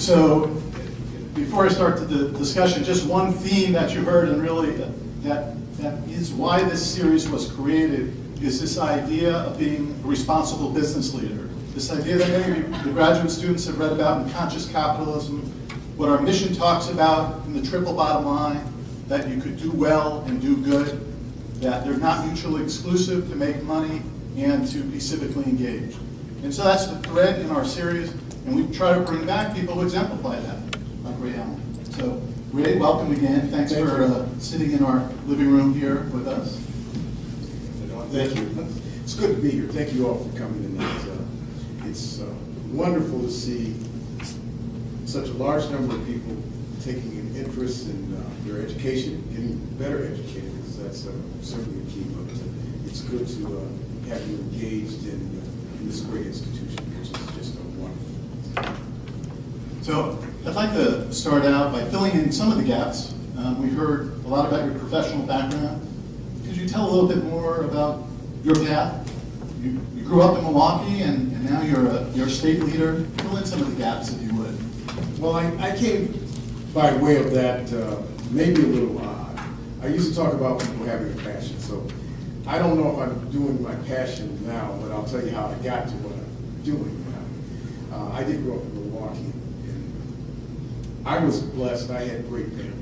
So before I start the discussion, just one theme that you heard, and really that is why this series was created, is this idea of being a responsible business leader. This idea that many of the graduate students have read about in Conscious Capitalism, what our mission talks about in the triple bottom line, that you could do well and do good, that they're not mutually exclusive, to make money and to be civically engaged. And so that's the thread in our series, and we try to bring back people who exemplify that, like Ray Allen. So Ray, welcome again. Thanks for sitting in our living room here with us. Thank you. It's good to be here. Thank you all for coming tonight. It's wonderful to see such a large number of people taking an interest in their education, getting better educated, because that's certainly a key. But it's good to have you engaged in this great institution, which is just a wonderful. So I'd like to start out by filling in some of the gaps. We heard a lot about your professional background. Could you tell a little bit more about your path? You grew up in Milwaukee, and now you're a state leader. Fill in some of the gaps, if you would. Well, I came by way of that maybe a little odd. I used to talk about people having a passion, so I don't know if I'm doing my passion now, but I'll tell you how I got to what I'm doing now. I did grow up in Milwaukee, and I was blessed. I had great parents.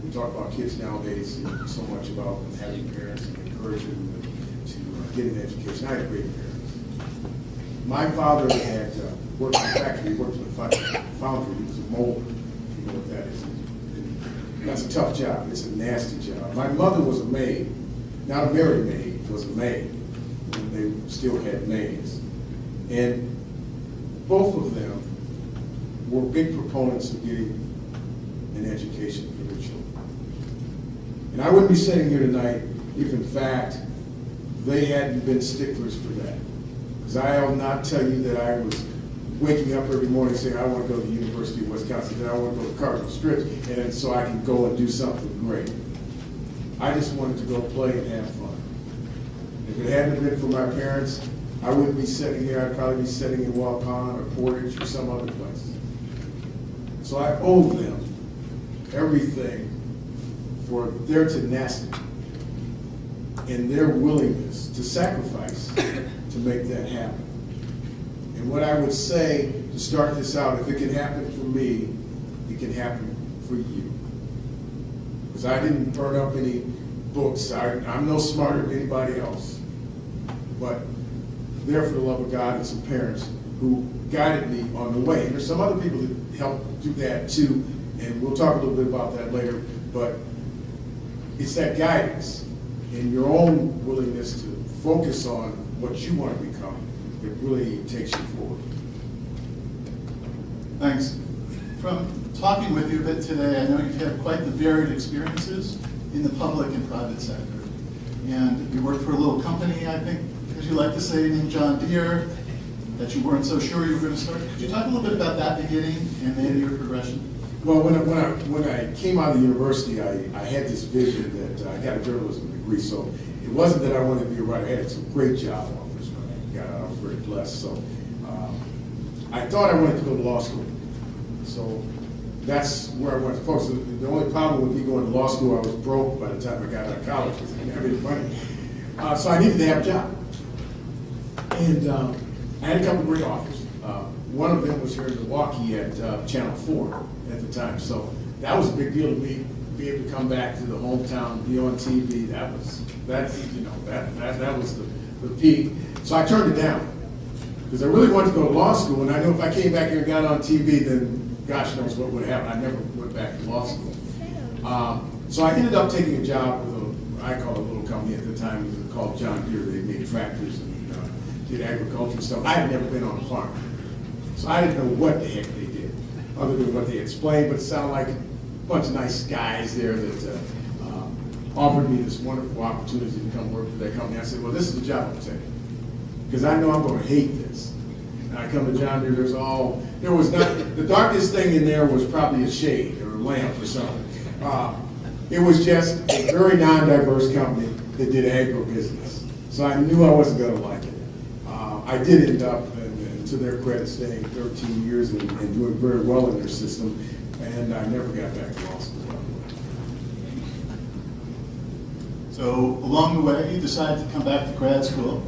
We talk about kids nowadays so much about having parents and encouraging them to get an education. I had great parents. My father had worked in a factory, he worked in a foundry, he was a molder, if you know what that is. And that's a tough job, it's a nasty job. My mother was a maid, not a married maid, was a maid. And they still had maids. And both of them were big proponents of getting an education for their children. And I wouldn't be sitting here tonight if in fact they hadn't been sticklers for that. Because I'll not tell you that I was waking up every morning saying, I want to go to the University of Wisconsin, then I want to go to Cardinal Stritch, and so I can go and do something great. I just wanted to go play and have fun. If it hadn't been for my parents, I wouldn't be sitting here. I'd probably be sitting in Waupun or Portage or some other place. So I owe them everything for their tenacity and their willingness to sacrifice to make that happen. And what I would say to start this out, if it can happen for me, it can happen for you. Because I didn't burn up any books. I'm no smarter than anybody else. But there for the love of God and some parents who guided me on the way. And there's some other people that helped do that too, and we'll talk a little bit about that later. But it's that guidance and your own willingness to focus on what you want to become that really takes you forward. Thanks. From talking with you a bit today, I know you've had quite the varied experiences in the public and private sector. And you worked for a little company, I think, as you like to say, named John Deere, that you weren't so sure you were going to start. Could you talk a little bit about that beginning and then your progression? Well, when I came out of the university, I had this vision that I got a journalism degree, so it wasn't that I wanted to be a writer. I had some great job offers when I got out. I was very blessed. So I thought I wanted to go to law school. So that's where I wanted to focus. The only problem with me going to law school, I was broke by the time I got out of college because I didn't have any money. So I needed to have a job. And I had a couple of great offers. One of them was here in Milwaukee at Channel 4 at the time. So that was a big deal to me, be able to come back to the hometown, be on TV. That was the peak. So I turned it down because I really wanted to go to law school, and I knew if I came back here and got on TV, then gosh knows what would happen. I never went back to law school. So I ended up taking a job with I call it a little company at the time. It was called John Deere. They made tractors and did agriculture and stuff. I had never been on a farm, so I didn't know what the heck they did, other than what they explained. But it sounded like a bunch of nice guys there that offered me this wonderful opportunity to come work for their company. I said, well, this is the job I'm taking, because I know I'm going to hate this. And I come to John Deere, there was not, the darkest thing in there was probably a shade or a lamp or something. It was just a very non-diverse company that did agribusiness. So I knew I wasn't going to like it. I did end up, and to their credit, staying 13 years and doing very well in their system, and I never got back to law school. So along the way, you decided to come back to grad school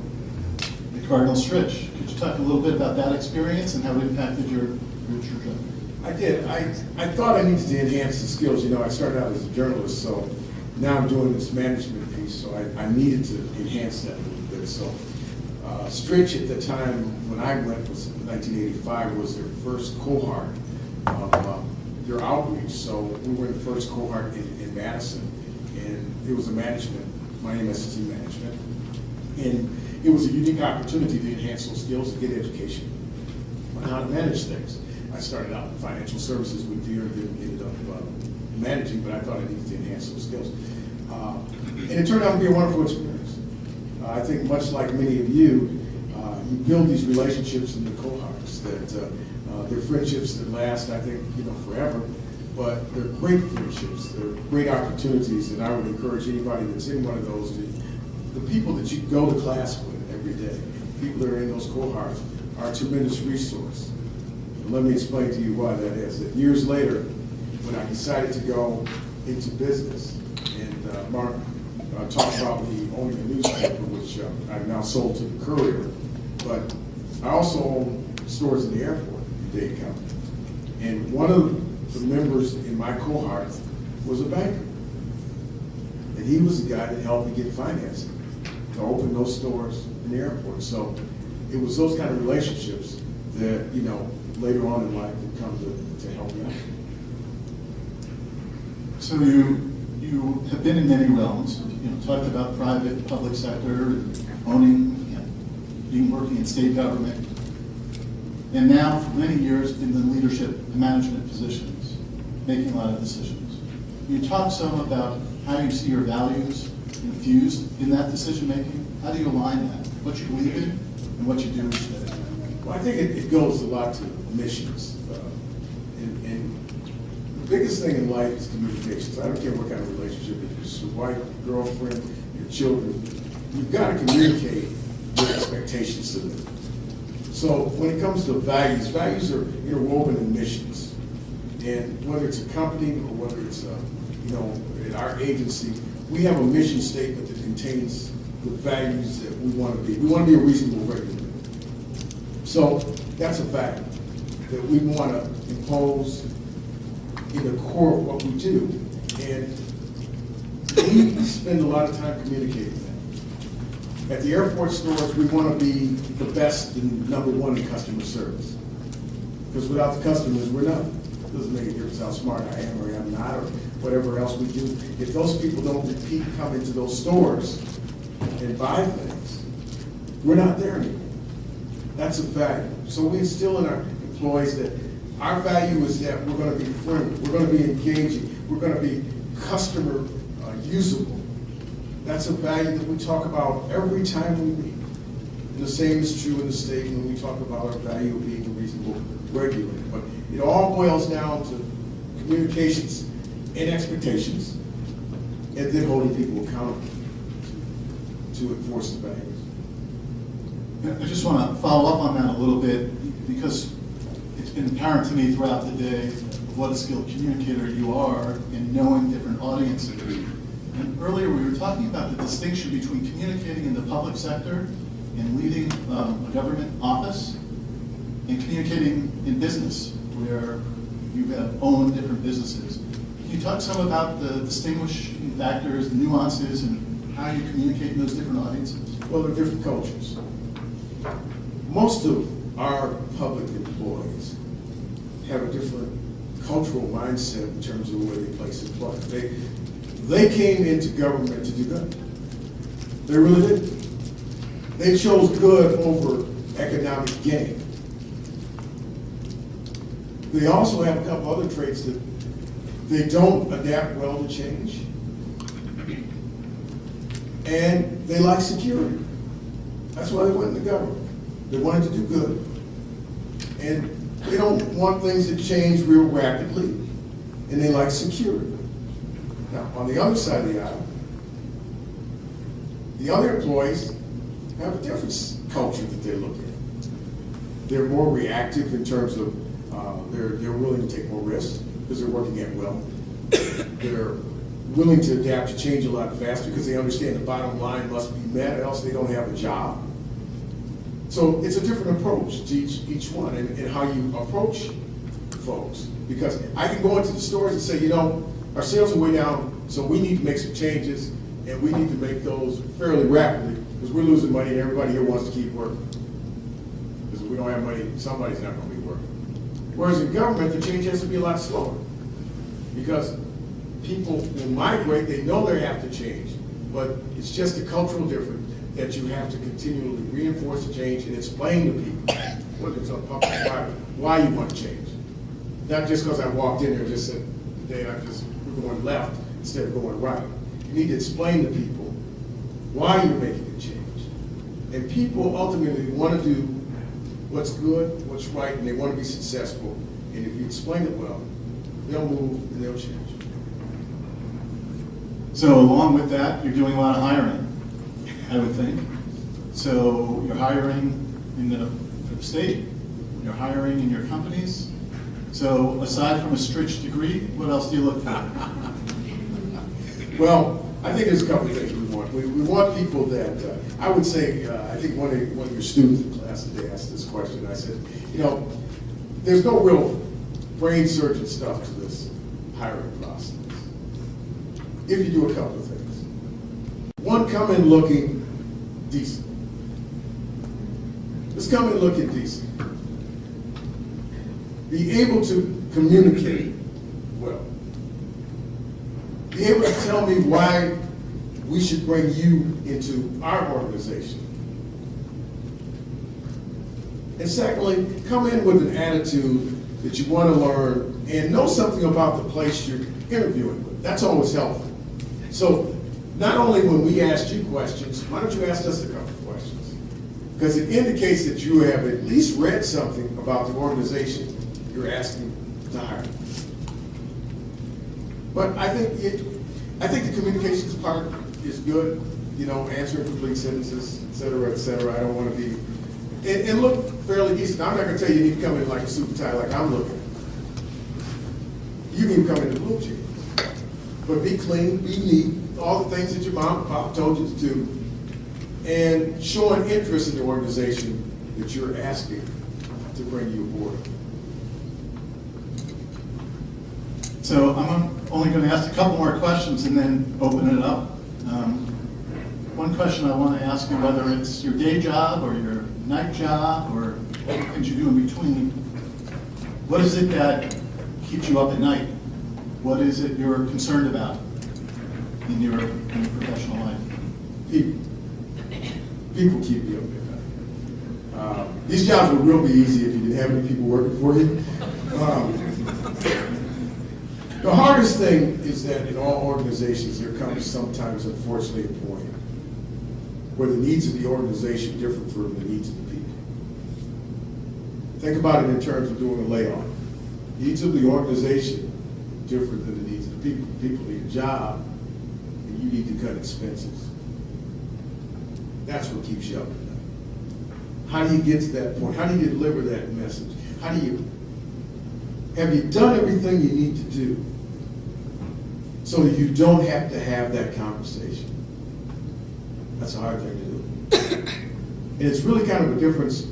at Cardinal Stritch. Could you talk a little bit about that experience and how it impacted your trajectory? I did. I thought I needed to enhance the skills. You know, I started out as a journalist, so now I'm doing this management piece, so I needed to enhance that a little bit. So Stritch at the time when I went was 1985 was their first cohort of their outreach. So we were in the first cohort in Madison, and it was a management, my MST management, and it was a unique opportunity to enhance those skills, to get education on how to manage things. I started out in financial services with Deere, then ended up managing, but I thought I needed to enhance those skills. And it turned out to be a wonderful experience. I think much like many of you, you build these relationships in the cohorts that they're friendships that last, I think, forever, but they're great friendships. They're great opportunities, and I would encourage anybody that's in one of those, the people that you go to class with every day, people that are in those cohorts, are a tremendous resource. Let me explain to you why that is. That years later, when I decided to go into business, and Mark talked about me owning a newspaper, which I've now sold to the Courier, but I also own stores in the airport in Dade County. And one of the members in my cohort was a banker. And he was the guy that helped me get financing to open those stores in the airport. So it was those kind of relationships that, later on in life would come to help me out. So you have been in many realms. Talked about private, public sector, owning, working in state government, and now for many years in the leadership and management positions, making a lot of decisions. You talk some about how you see your values infused in that decision making. How do you align that? What you believe in and what you do each day? Well, I think it goes a lot to missions. And the biggest thing in life is communications. I don't care what kind of relationship it is, your wife, your girlfriend, your children. You've got to communicate your expectations to them. So when it comes to values, values are interwoven in missions. And whether it's a company or whether it's, at our agency, we have a mission statement that contains the values that we want to be. We want to be a reasonable regulator. So that's a value that we want to impose in the core of what we do. And we spend a lot of time communicating that. At the airport stores, we want to be the best and number one in customer service. Because without the customers, we're nothing. It doesn't make a difference how smart I am or I'm not or whatever else we do. If those people don't repeat, come into those stores and buy things, we're not there anymore. That's a value. So we instill in our employees that our value is that we're going to be friendly, we're going to be engaging, we're going to be customer usable. That's a value that we talk about every time we meet. And the same is true in the state when we talk about our value of being a reasonable regulator. But it all boils down to communications and expectations, and then holding people accountable to enforce the values. I just want to follow up on that a little bit because it's been apparent to me throughout the day what a skilled communicator you are in knowing different audiences. And earlier we were talking about the distinction between communicating in the public sector and leading a government office and communicating in business where you have owned different businesses. Can you talk some about the distinguishing factors, the nuances, and how you communicate in those different audiences? Well, they're different cultures. Most of our public employees have a different cultural mindset in terms of where they place employment. They came into government to do good. They really did. They chose good over economic gain. They also have a couple other traits that they don't adapt well to change. And they like security. That's why they went into government. They wanted to do good. And they don't want things that change real rapidly. And they like security. Now, on the other side of the aisle, the other employees have a different culture that they look at. They're more reactive in terms of they're willing to take more risks because they're working at will. They're willing to adapt to change a lot faster because they understand the bottom line must be met, or else they don't have a job. So it's a different approach to each one, and how you approach folks. Because I can go into the stores and say, you know, our sales are way down, so we need to make some changes, and we need to make those fairly rapidly, because we're losing money and everybody here wants to keep working. Because if we don't have money, somebody's not going to be working. Whereas in government, the change has to be a lot slower. Because people will migrate, they know they have to change, but it's just a cultural difference that you have to continually reinforce the change and explain to people, whether it's on public or private, why you want to change. Not just because I walked in there and just said, today we're going left instead of going right. You need to explain to people why you're making a change. And people ultimately want to do what's good, what's right, and they want to be successful. And if you explain it well, they'll move and they'll change. So along with that, you're doing a lot of hiring, I would think. So you're hiring for the state, you're hiring in your companies. So aside from a Stritch degree, what else do you look for? Well, I think there's a couple of things we want. We want people that, I would say, I think one of your students in class today asked this question. I said, you know, there's no real brain surgeon stuff to this hiring process. If you do a couple of things. One, come in looking decent. Let's come in looking decent. Be able to communicate well. Be able to tell me why we should bring you into our organization. And secondly, come in with an attitude that you want to learn and know something about the place you're interviewing with. That's always helpful. So not only when we ask you questions, why don't you ask us a couple of questions? Because it indicates that you have at least read something about the organization you're asking to hire. But I think the communications part is good, you know, answering complete sentences, et cetera, et cetera. I don't want to be, and look fairly decent. I'm not going to tell you you need to come in like a suit and tie like I'm looking. You can come in blue jeans. But be clean, be neat, all the things that your mom and pop told you to do, and showing interest in the organization that you're asking to bring you aboard. So I'm only going to ask a couple more questions and then open it up. One question I want to ask you, whether it's your day job or your night job or other things you do in between, what is it that keeps you up at night? What is it you're concerned about in your professional life? People keep you up at night. These jobs would really be easy if you didn't have any people working for you. The hardest thing is that in all organizations, there comes sometimes, unfortunately, a point where the needs of the organization differ from the needs of the people. Think about it in terms of doing a layoff. Needs of the organization different than the needs of the people. People need a job, and you need to cut expenses. That's what keeps you up at night. How do you get to that point? How do you deliver that message? Have you done everything you need to do so that you don't have to have that conversation? That's a hard thing to do. And it's really kind of a difference.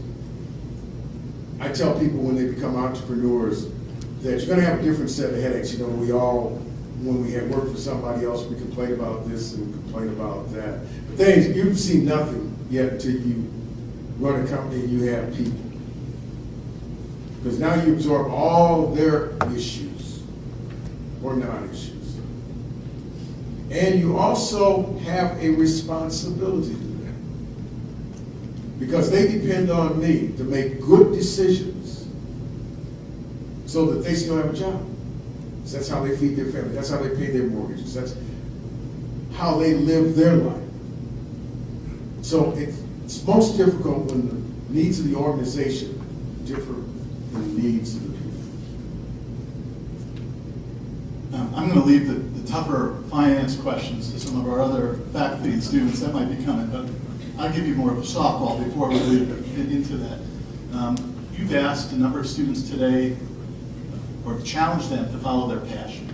I tell people when they become entrepreneurs that you're going to have a different set of headaches. You know, when we have worked for somebody else, we complain about this and we complain about that. But things, you've seen nothing yet until you run a company and you have people. Because now you absorb all their issues or non-issues. And you also have a responsibility to them. Because they depend on me to make good decisions so that they still have a job. So that's how they feed their family. That's how they pay their mortgages. That's how they live their life. So it's most difficult when the needs of the organization differ from the needs of the people. I'm going to leave the tougher finance questions to some of our other faculty and students that might be coming, but I'll give you more of a softball before we lead into that. you've asked a number of students today, or challenged them to follow their passion.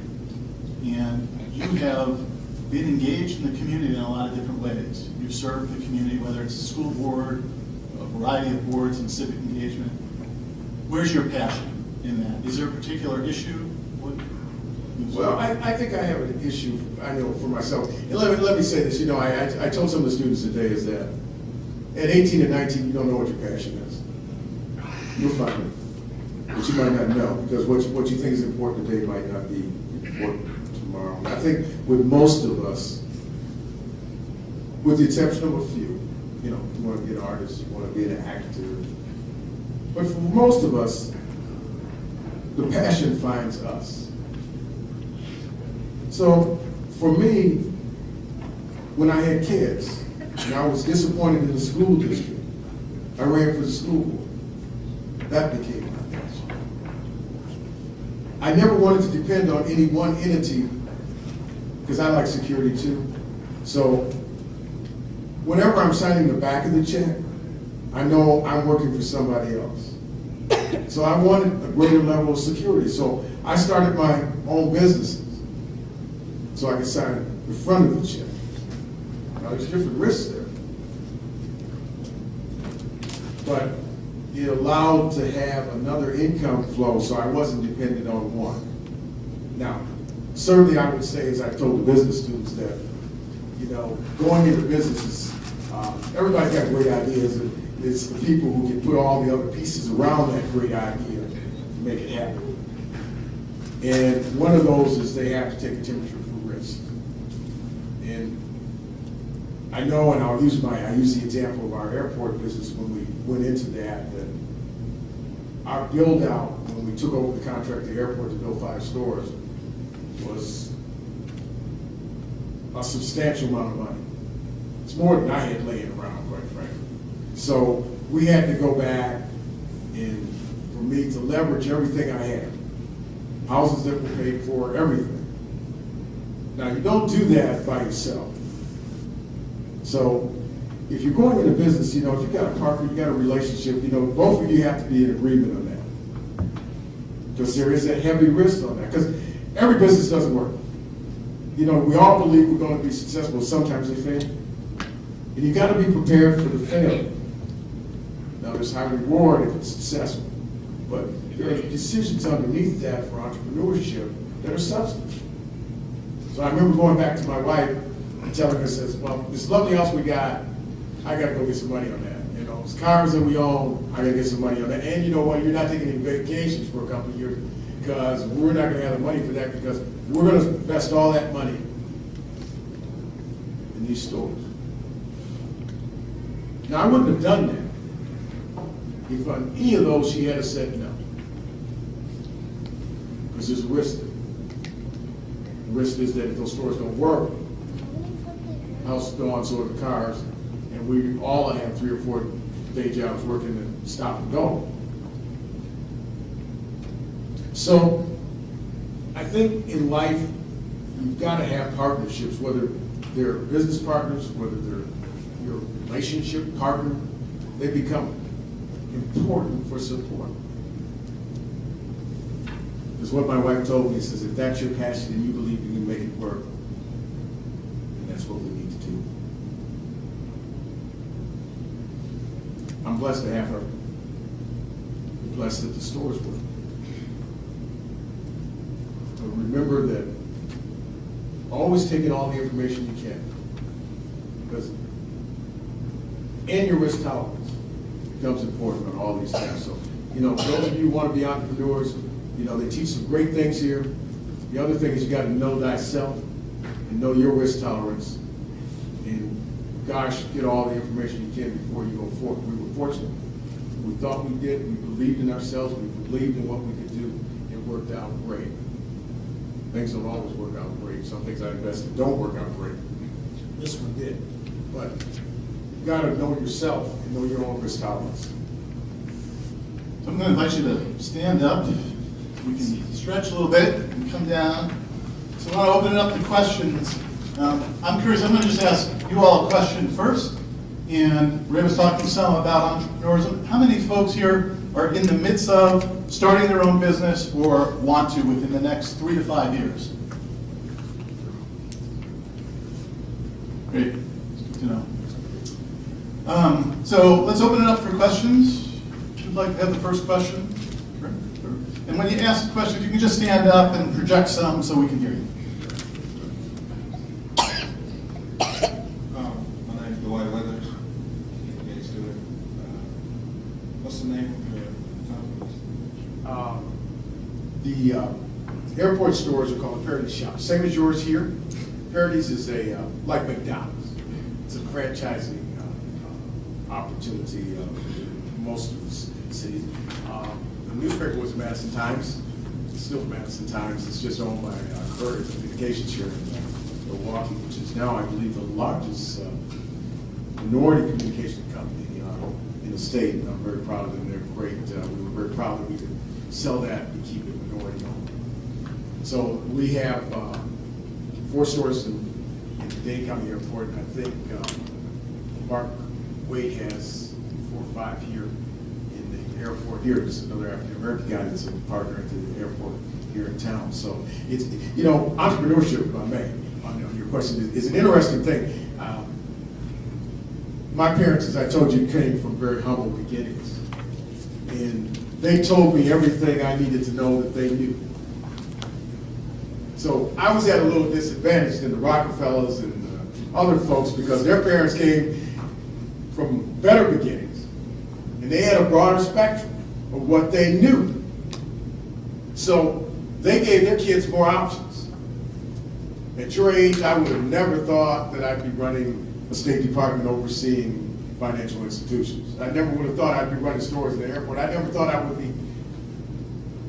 And you have been engaged in the community in a lot of different ways. You've served the community, whether it's a school board, a variety of boards and civic engagement. Where's your passion in that? Is there a particular issue? Well, I think I have an issue, I know, for myself. And let me say this, you know, I told some of the students today is that at 18 and 19, you don't know what your passion is. You'll find it, but you might not know, because what you think is important today might not be important tomorrow. And I think with most of us, with the exception of a few, you know, you want to be an artist, you want to be an actor, but for most of us, the passion finds us. So for me, when I had kids, and I was disappointed in the school district, I ran for the school board. That became my passion. I never wanted to depend on any one entity, because I like security too. So whenever I'm signing the back of the check, I know I'm working for somebody else. So I wanted a greater level of security. So I started my own businesses so I could sign the front of the check. Now there's different risks there. But it allowed to have another income flow, so I wasn't dependent on one. Now, certainly I would say, as I told the business students, that, you know, going into businesses, everybody's got great ideas, and it's the people who can put all the other pieces around that great idea to make it happen. And one of those is they have to take a temperature for risk. And I know, and I use the example of our airport business when we went into that our build out, when we took over the contract at the airport to build 5 stores, was a substantial amount of money. It's more than I had laying around, quite frankly. So we had to go back and for me to leverage everything I had. Houses that were paid for, everything. Now you don't do that by yourself. So if you're going into business, you know, if you've got a partner, you've got a relationship, you know, both of you have to be in agreement on that. Because there is a heavy risk on that. Because every business doesn't work. You know, we all believe we're going to be successful. Sometimes they fail. And you got to be prepared for the failure. Now there's high reward if it's successful. But there are decisions underneath that for entrepreneurship that are substantive. So I remember going back to my wife and telling her, says, well, this lovely house we got, I got to go get some money on that. You know, it's cars that we own, I got to get some money on that. And you know what, you're not taking any vacations for a couple of years because we're not going to have the money for that because we're going to invest all that money in these stores. Now, I wouldn't have done that if on any of those she had said no. Because there's a risk there. The risk is that if those stores don't work, houses go on, so are the cars, and we all have 3 or 4 day jobs working and stop and go. So I think in life, you've got to have partnerships, whether they're business partners, whether they're your relationship partner, they become important for support. Because what my wife told me, says, if that's your passion and you believe you can make it work, then that's what we need to do. I'm blessed to have her. I'm blessed that the stores work. But remember that always take in all the information you can. Because and your risk tolerance becomes important on all these things. So, you know, for those of you who want to be entrepreneurs, you know, they teach some great things here. The other thing is you got to know thyself and know your risk tolerance. And gosh, get all the information you can before you go forward. We were fortunate. We thought we did. We believed in ourselves. We believed in what we could do. It worked out great. Things don't always work out great. Some things I invested don't work out great. This one did. But you got to know yourself and know your own risk tolerance. So I'm going to invite you to stand up. We can stretch a little bit and come down. So I want to open it up to questions. I'm curious, I'm going to just ask you all a question first. And Ray was talking some about entrepreneurship. How many folks here are in the midst of starting their own business or want to within the next 3 to 5 years? Great, it's good to know. So let's open it up for questions. Who'd like to have the first question? Sure. And when you ask the question, if you can just stand up and project some so we can hear you. My name is Dwight Weathers, EPA student. What's the name of your company? The airport stores are called Parodies Shops, same as yours here. Parodies is like McDonald's. It's a franchising opportunity in most of the cities. The newspaper was the Madison Times, it's still the Madison Times. It's just owned by Courier Communications here in Milwaukee, which is now, I believe, the largest minority communication company in the state. And I'm very proud of them. They're great. We were very proud that we could sell that and keep it minority owned. So we have 4 stores in Dane County Airport. I think Mark Wade has 4 or 5 here in the airport here. There's another African-American guy that's a partner at the airport here in town. So it's, entrepreneurship, if I may, on your question, is an interesting thing. My parents, as I told you, came from very humble beginnings. And they told me everything I needed to know that they knew. So I was at a little disadvantage than the Rockefellers and other folks because their parents came from better beginnings. And they had a broader spectrum of what they knew. So they gave their kids more options. At your age, I would have never thought that I'd be running a State Department overseeing financial institutions. I never would have thought I'd be running stores in the airport. I never thought I would be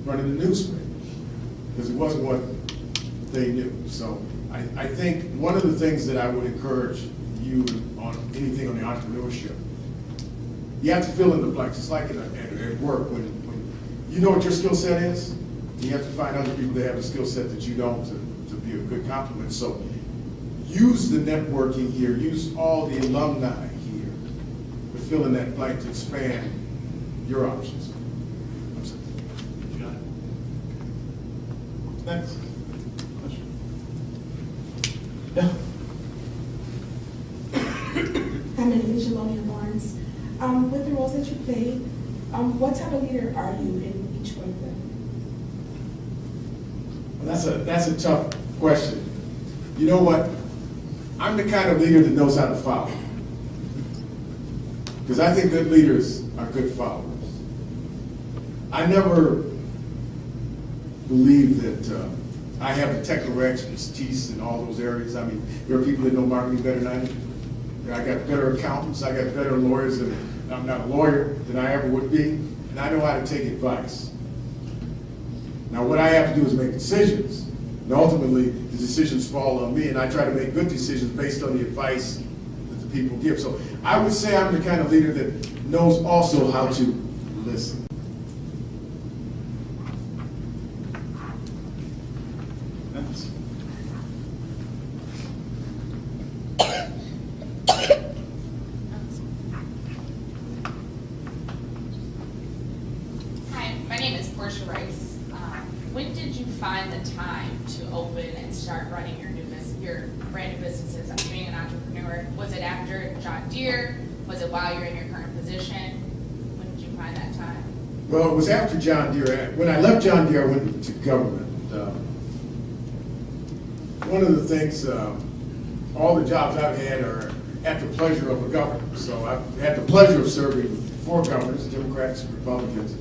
running the newspaper because it wasn't what they knew. So I think one of the things that I would encourage you on anything on the entrepreneurship, you have to fill in the blanks. It's like at work when you know what your skill set is, you have to find other people that have a skill set that you don't to be a good complement. So use the networking here, use all the alumni here to fill in that blank to expand your options. Next. Question. Yeah. My name is Jalonia Barnes. With the roles that you play, what type of leader are you in each one of them? Well, that's a tough question. You know what? I'm the kind of leader that knows how to follow. Because I think good leaders are good followers. I never believe that I have the technical expertise in all those areas. I mean, there are people that know marketing better than I do. I got better accountants, I got better lawyers, and I'm not a lawyer than I ever would be, and I know how to take advice. Now, what I have to do is make decisions, and ultimately, the decisions fall on me, and I try to make good decisions based on the advice that the people give. So I would say I'm the kind of leader that knows also how to listen. Next. Hi, my name is Portia Rice. When did you find the time to open and start running your brand new businesses, being an entrepreneur? Was it after John Deere? Was it while you're in your current position? When did you find that time? Well, it was after John Deere. When I left John Deere, I went to government. One of the things, all the jobs I've had are at the pleasure of a governor. So I've had the pleasure of serving 4 governors, Democrats, Republicans.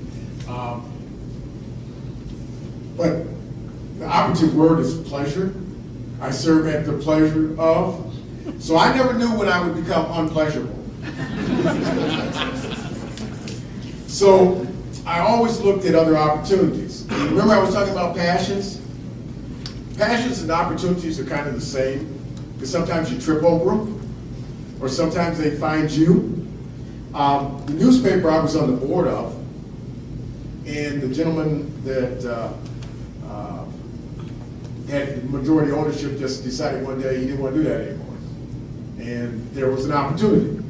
But the operative word is pleasure. I serve at the pleasure of. So I never knew when I would become unpleasurable. So I always looked at other opportunities. Remember I was talking about passions? Passions and opportunities are kind of the same, because sometimes you trip over them, or sometimes they find you. The newspaper I was on the board of, and the gentleman that had majority ownership just decided one day he didn't want to do that anymore. And there was an opportunity.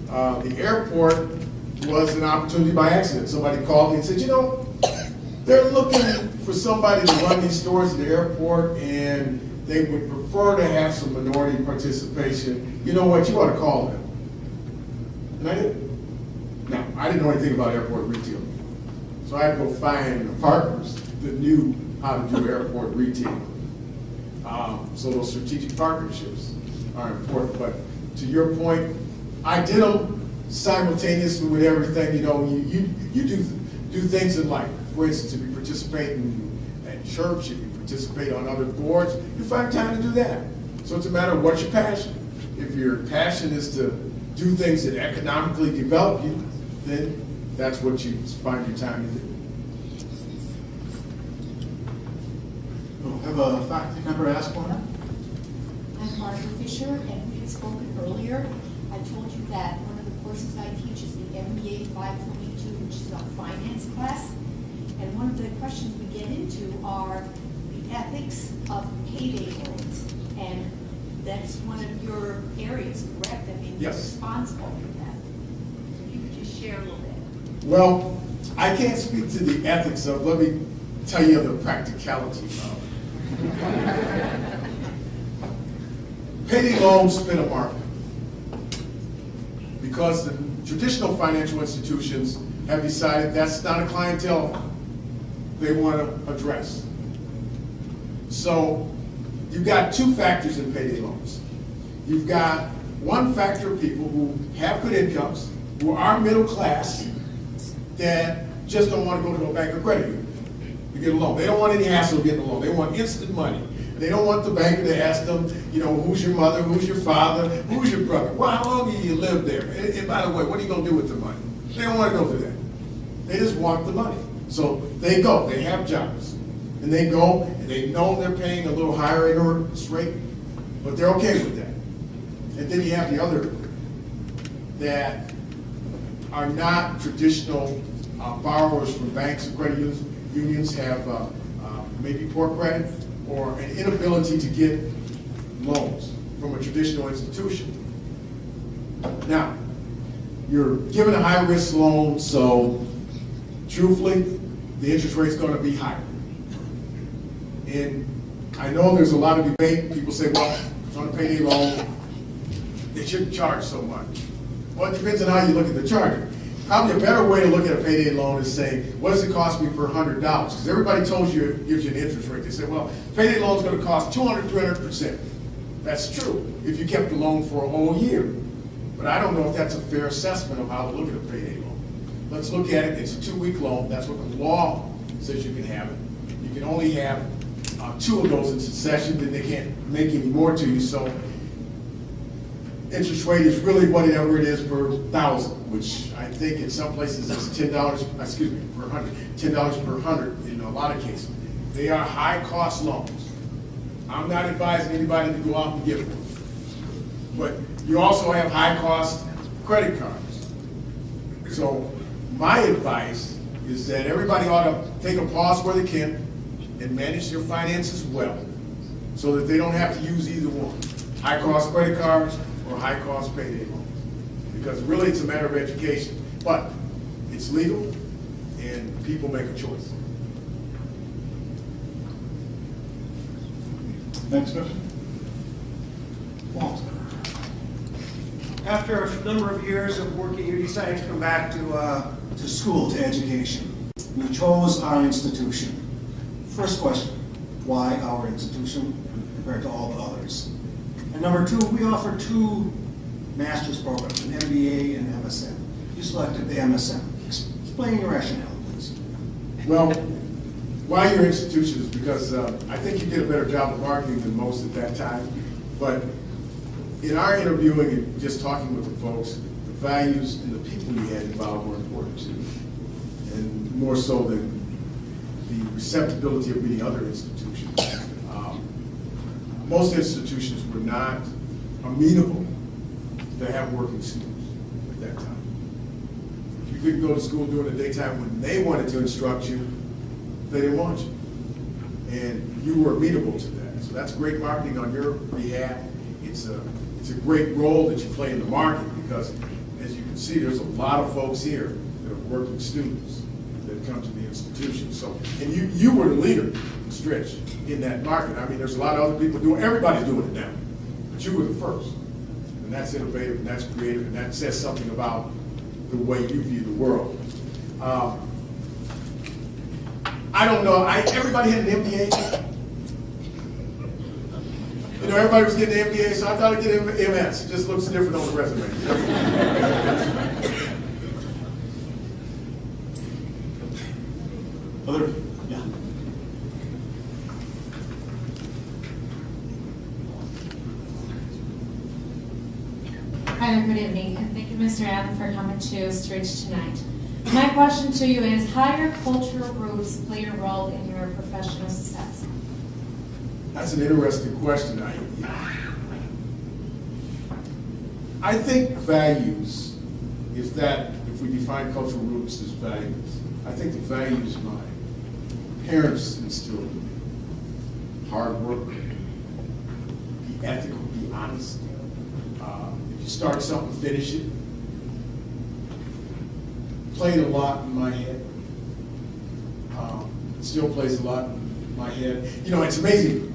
The airport was an opportunity by accident. Somebody called me and said, you know, they're looking for somebody to run these stores at the airport, and they would prefer to have some minority participation. You know what, you ought to call them. And I did. Now, I didn't know anything about airport retail. So I had to go find partners that knew how to do airport retail. So those strategic partnerships are important. But to your point, I did them simultaneously with everything. You know, you do things in life. For instance, if you participate at church, if you participate on other boards, you find time to do that. So it's a matter of what's your passion. If your passion is to do things that economically develop you, then that's what you find your time to do. We'll have a faculty member ask one. I'm Barbara Fisher, and we had spoken earlier. I told you that one of the courses I teach is the MBA 522, which is a finance class. And one of the questions we get into are the ethics of payday loans. And that's one of your areas, correct? I mean, you're Yes. responsible for that. So if you could just share a little bit. Well, I can't speak to the ethics of, let me tell you the practicality of it. Payday loans fit a market because the traditional financial institutions have decided that's not a clientele they want to address. So you've got two factors in payday loans. You've got one factor of people who have good incomes, who are middle class, that just don't want to go to a bank or credit union to get a loan. They don't want any hassle getting a loan. They want instant money. They don't want the banker to ask them, you know, who's your mother, who's your father, who's your brother? Well, how long do you live there? And by the way, what are you going to do with the money? They don't want to go through that. They just want the money. So they go, they have jobs. And they go, and they know they're paying a little higher interest rate, but they're okay with that. And then you have the other that are not traditional borrowers from banks and credit unions, have maybe poor credit or an inability to get loans from a traditional institution. Now, you're given a high-risk loan, so truthfully, the interest rate's going to be higher. And I know there's a lot of debate. People say, well, it's on a payday loan, they shouldn't charge so much. Well, it depends on how you look at the charging. Probably a better way to look at a payday loan is saying, what does it cost me per $100? Because everybody tells you it gives you an interest rate. They say, well, payday loan is going to cost 200, 300%. That's true if you kept the loan for a whole year. But I don't know if that's a fair assessment of how to look at a payday loan. Let's look at it. It's a 2-week loan. That's what the law says you can have it. You can only have 2 of those in succession, then they can't make any more to you. So interest rate is really whatever it is per 1,000, which I think in some places is $10, per 100, $10 per 100 in a lot of cases. They are high-cost loans. I'm not advising anybody to go out and get one. But you also have high-cost credit cards. So my advice is that everybody ought to take a pause where they can and manage their finances well so that they don't have to use either one, high-cost credit cards or high-cost payday loans. Because really it's a matter of education, but it's legal and people make a choice. Next question. Walt. After a number of years of working, you decided to come back to school, to education. You chose our institution. First question, why our institution compared to all the others? And number 2, we offer 2 master's programs, an MBA and MSN. You selected the MSN. Explain your rationale, please. Well, why your institution is because I think you did a better job of marketing than most at that time. But in our interviewing and just talking with the folks, the values and the people we had involved were important too. And more so than the receptibility of many other institutions. Most institutions were not amenable to have working students at that time. If you couldn't go to school during the daytime when they wanted to instruct you, they didn't want you. And you were amenable to that. So that's great marketing on your behalf. It's a great role that you play in the market because, as you can see there's a lot of folks here that have worked with students that come to the institution. So, and you were the leader, Stretch, in that market. I mean, there's a lot of other people doing, everybody's doing it now, but you were the first. And that's innovative, and that's creative, and that says something about the way you view the world. I don't know, everybody had an MBA. You know, everybody was getting an MBA, so I thought I'd get an MS. It just looks different on the resume. Other, yeah. Hi there, good evening, and thank you, Mr. Allen, for coming to Stretch tonight. My question to you is, how your cultural roots play a role in your professional success? That's an interesting question. I think values, if we define cultural roots as values, I think the values my parents instilled in me. Hard work, be ethical, be honest. If you start something, finish it. Played a lot in my head. Still plays a lot in my head. You know, it's amazing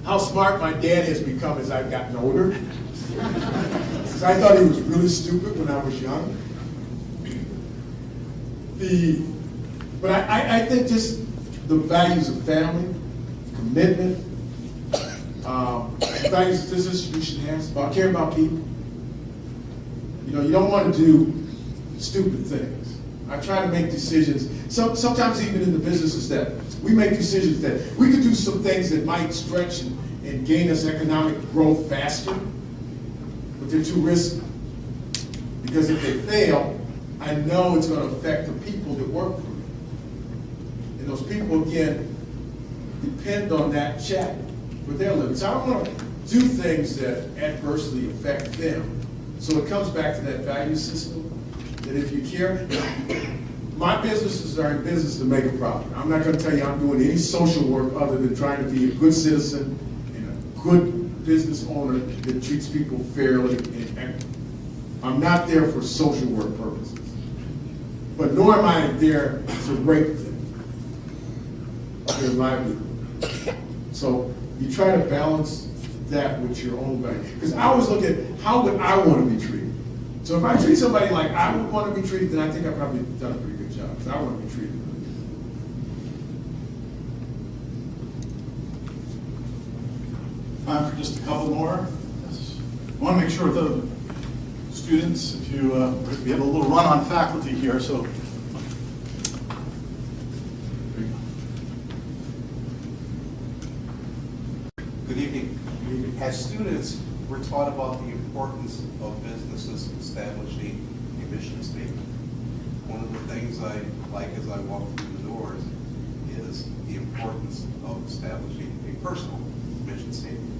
how smart my dad has become as I've gotten older. Because I thought he was really stupid when I was young. But I think just the values of family, commitment, the values this institution has about caring about people. You know, you don't want to do stupid things. I try to make decisions, sometimes even in the businesses that we make decisions that we could do some things that might stretch and gain us economic growth faster, but they're too risky. Because if they fail, I know it's going to affect the people that work for me. And those people, again, depend on that check for their living. So I don't want to do things that adversely affect them. So it comes back to that value system, that if you care, my businesses are in business to make a profit. I'm not going to tell you I'm doing any social work other than trying to be a good citizen and a good business owner that treats people fairly and equitably. I'm not there for social work purposes. But nor am I there to rape their livelihood. So you try to balance that with your own value. Because I always look at how would I want to be treated. So if I treat somebody like I would want to be treated, then I think I've probably done a pretty good job. Because I want to be treated. Time for just a couple more. I want to make sure the students, if you, we have a little run on faculty here, so. Good evening. As students, we're taught about the importance of businesses establishing a mission statement. One of the things I like as I walk through the doors is the importance of establishing a personal mission statement.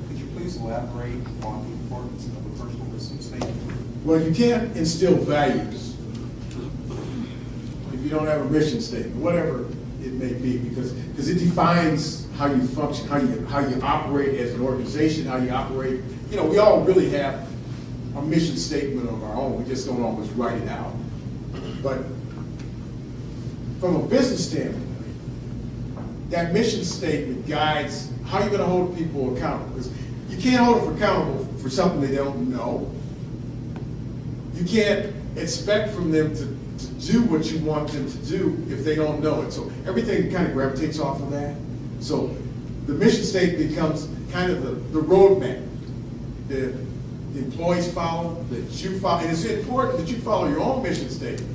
Could you please elaborate on the importance of a personal mission statement? Well, you can't instill values if you don't have a mission statement, whatever it may be, because it defines how you function, how you operate as an organization, how you operate. You know, we all really have a mission statement of our own. We just don't always write it out. But from a business standpoint, that mission statement guides how you're going to hold people accountable. Because you can't hold them accountable for something they don't know. You can't expect from them to do what you want them to do if they don't know it. So everything kind of gravitates off of that. So the mission statement becomes kind of the roadmap that the employees follow, that you follow. And it's important that you follow your own mission statement.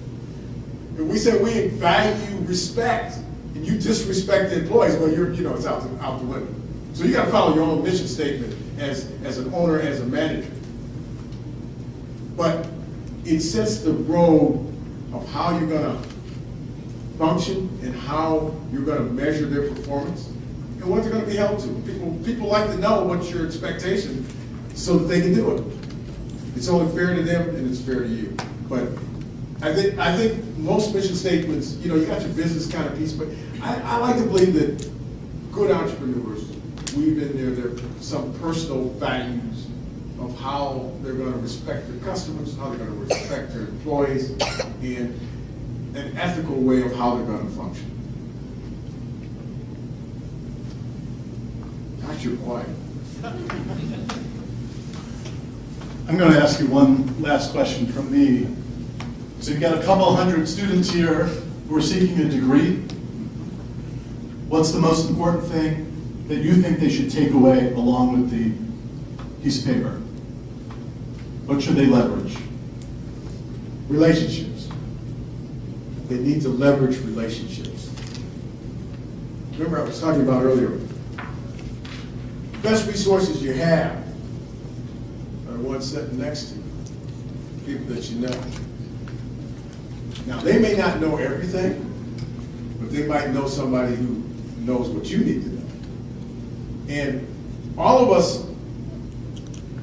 If we say we value respect and you disrespect the employees, well, it's out the window. So you got to follow your own mission statement as an owner, as a manager. But it sets the road of how you're going to function and how you're going to measure their performance and what they're going to be held to. People like to know what's your expectation so that they can do it. It's only fair to them and it's fair to you. But I think most mission statements, you got your business kind of piece, but I like to believe that good entrepreneurs weave in there some personal values of how they're gonna respect their customers, how they're gonna respect their employees, and an ethical way of how they're gonna function. Gosh, you're quiet. I'm going to ask you one last question from me. So you've got a couple hundred students here who are seeking a degree. What's the most important thing that you think they should take away along with the piece of paper? What should they leverage? Relationships. They need to leverage relationships. Remember I was talking about earlier, the best resources you have are the ones sitting next to you, people that you know. Now, they may not know everything, but they might know somebody who knows what you need to know. And all of us,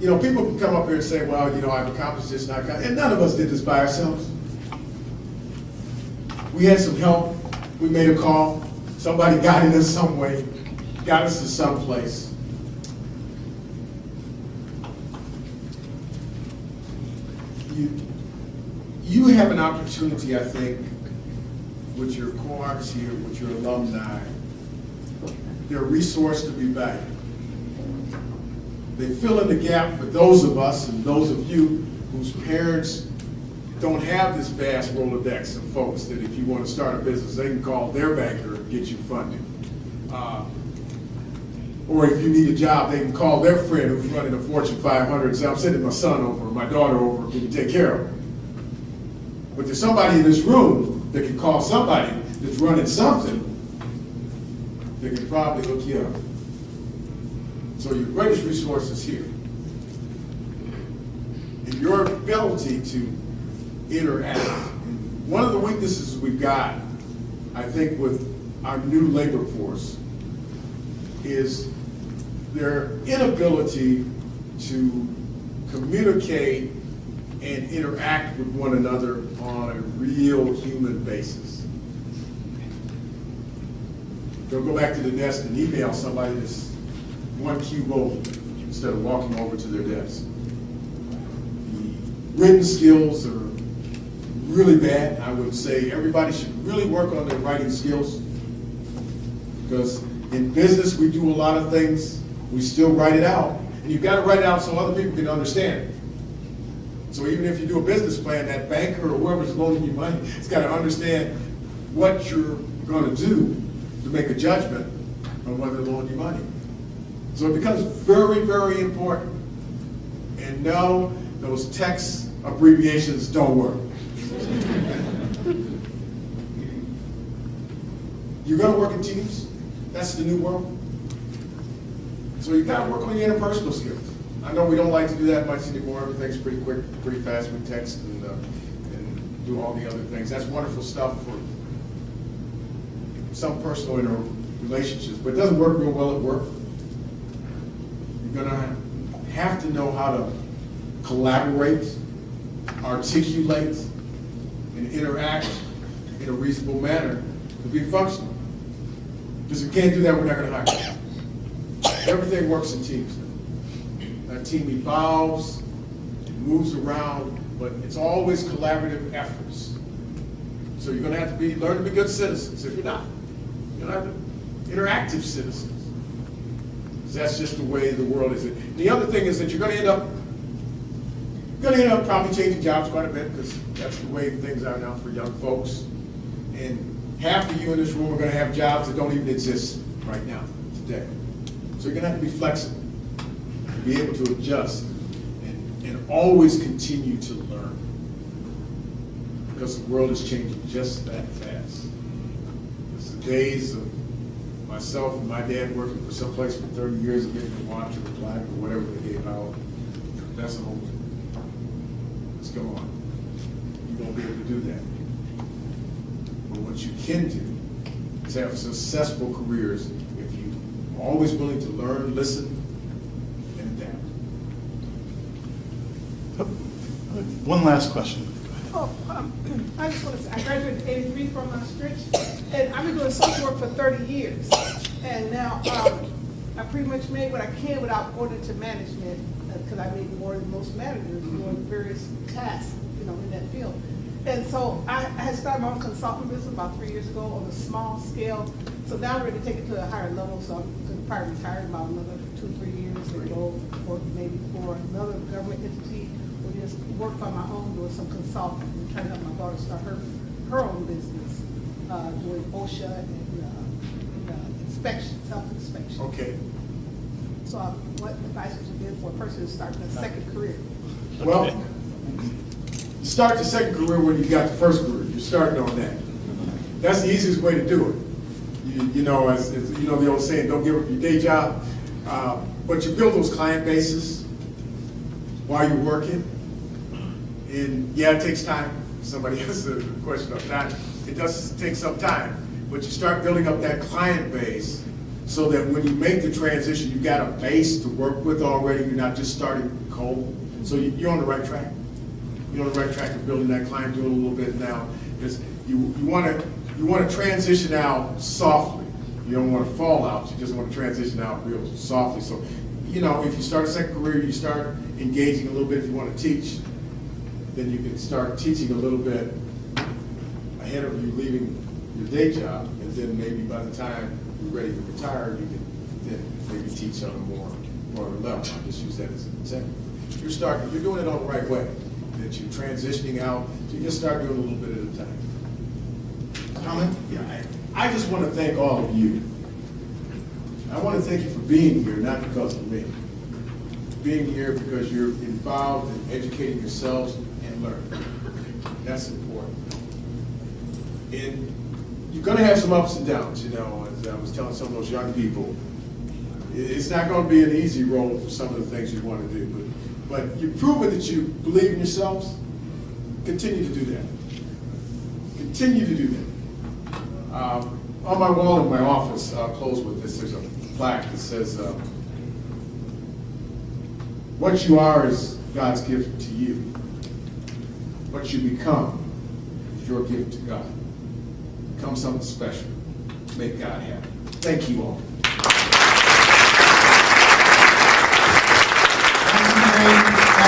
you know, people can come up here and say, well, you know, I've accomplished this and none of us did this by ourselves. We had some help, we made a call, somebody guided us some way, got us to some place. You have an opportunity, I think, with your cohorts here, with your alumni. They're a resource to be valued. They fill in the gap for those of us and those of you whose parents don't have this vast Rolodex of folks that if you want to start a business, they can call their banker and get you funding. Or if you need a job, they can call their friend who's running a Fortune 500 and say, I'm sending my son over, or my daughter over, can you take care of them? But there's somebody in this room that can call somebody that's running something that can probably hook you up. So your greatest resource is here. And your ability to interact. And one of the weaknesses we've got, I think, with our new labor force is their inability to communicate and interact with one another on a real human basis. They'll go back to the desk and email somebody that's one cube over instead of walking over to their desk. The written skills are really bad. I would say everybody should really work on their writing skills, because in business we do a lot of things, we still write it out. And you've got to write it out so other people can understand it. So even if you do a business plan, that banker or whoever's loaning you money has got to understand what you're going to do to make a judgment on whether they're loaning you money. So it becomes very, very important. And no, those text abbreviations don't work. You're going to work in teams. That's the new world. So you've got to work on your interpersonal skills. I know we don't like to do that much anymore. Everything's pretty quick, pretty fast with text and do all the other things. That's wonderful stuff for some personal relationships, but it doesn't work real well at work. You're going to have to know how to collaborate, articulate, and interact in a reasonable manner to be functional. Because if we can't do that, we're not going to hire you. Everything works in teams. That team evolves, it moves around, but it's always collaborative efforts. So you're going to have to learn to be good citizens. If you're not, you're going to have to be interactive citizens. Because that's just the way the world is. The other thing is that you're going to end up probably changing jobs quite a bit, because that's the way things are now for young folks. And half of you in this room are going to have jobs that don't even exist right now, today. So you're going to have to be flexible, be able to adjust, and always continue to learn. Because the world is changing just that fast. It's the days of myself and my dad working for someplace for 30 years and getting a watch or a plaque or whatever they gave out. That's an old thing. Let's go on. You won't be able to do that. But what you can do is have successful careers if you're always willing to learn, listen, and adapt. One last question. Oh, I just want to say, I graduated in '83 from Maastricht, and I've been doing social work for 30 years. And now I pretty much made what I can without going into management because I make more than most managers doing various tasks, you know, in that field. And so I had started my own consulting business about 3 years ago on a small scale. So now I'm ready to take it to a higher level, so I'm going to probably retire in about another 2-3 years and go work maybe for another government entity or just work on my own doing some consulting and trying to help my daughter start her own business, doing OSHA and inspection, self-inspection. Okay. So what advice would you give for a person who's starting a second career? Well, you start the second career when you got the first career. You're starting on that. That's the easiest way to do it. You know, as you know the old saying, don't give up your day job. But you build those client bases while you're working. And yeah, it takes time. Somebody asked the question of that. It does take some time. But you start building up that client base so that when you make the transition, you've got a base to work with already. You're not just starting cold. So you're on the right track. You're on the right track of building that client, doing a little bit now. Because you want to transition out softly. You don't want to fall out. You just want to transition out real softly. So, you know, if you start a second career, you start engaging a little bit. If you want to teach, then you can start teaching a little bit ahead of you leaving your day job. And then maybe by the time you're ready to retire, you can then maybe teach on a more level. I'll just use that as an example. You're doing it all the right way. That you're transitioning out, so you just start doing a little bit at a time. Comment? Yeah, I just want to thank all of you. I want to thank you for being here, not because of me. Being here because you're involved in educating yourselves and learning. That's important. And you're going to have some ups and downs, you know, as I was telling some of those young people. It's not going to be an easy road for some of the things you want to do, but you've proven that you believe in yourselves. Continue to do that. Continue to do that. On my wall in my office, I'll close with this, there's a plaque that says, what you are is God's gift to you. What you become is your gift to God. Become something special. Make God happy. Thank you all.